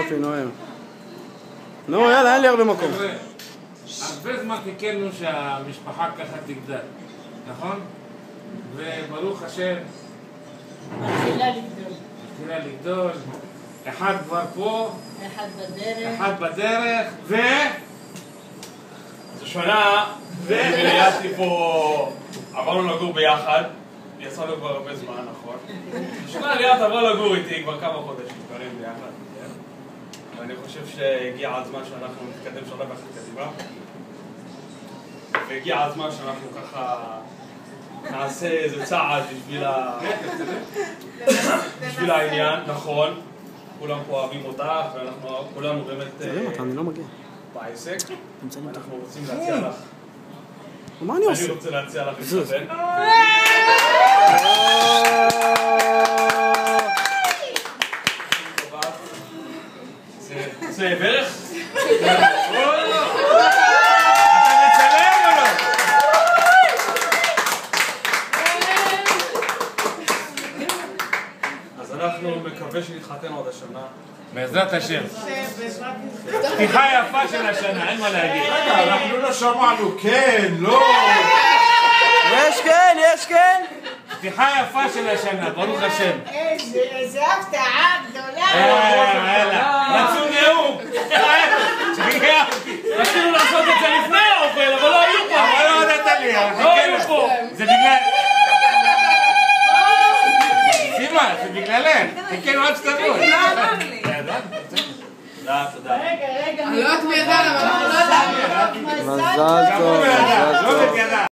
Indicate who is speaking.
Speaker 1: יופי, נועם. נו, יאללה, אין לי הרבה מקום.
Speaker 2: הרבה זמן חיכינו שהמשפחה ככה תגדל, נכון? וברוך השם, מתחילה לגדול. אחד כבר פה, אחד בדרך,
Speaker 3: זו שנה, ויאסי פה, עברנו לגור ביחד, יצאנו כבר הרבה זמן, נכון? השנה ליאת עברה לגור איתי כבר כמה חודשים, גרים ביחד, ואני חושב שהגיע הזמן שאנחנו נתקדם שנה ואחת קדימה, והגיע הזמן שאנחנו ככה נעשה איזה צעד בשביל העניין, נכון? כולם פה אוהבים אותך, ואנחנו כולנו באמת
Speaker 1: אני לא מגיע.
Speaker 3: בעסק, אנחנו רוצים להציע לך.
Speaker 1: מה אני עושה?
Speaker 3: אני רוצה להציע לך להתחתן. זה ברך? אז אנחנו מקווה שנתחתן עוד השנה.
Speaker 2: בעזרת השם. פתיחה יפה של השנה, אין מה להגיד.
Speaker 4: רגע, אנחנו לא שמענו, כן, לא.
Speaker 1: יש כן.
Speaker 2: פתיחה יפה של השנה, ברוך השם.
Speaker 5: איזה הפתעה גדולה.
Speaker 2: רצו נאום. רצינו לעשות את זה לפני האוכל, אבל לא היו פה. אבל לא הודעת לי. לא היו פה. זה בגלל... סימה, זה בגללך. חיכינו עד שתבואי. תודה.
Speaker 5: רגע. אני לא יודעת מי ידע, אבל אנחנו לא יודעים.
Speaker 1: מזל טוב.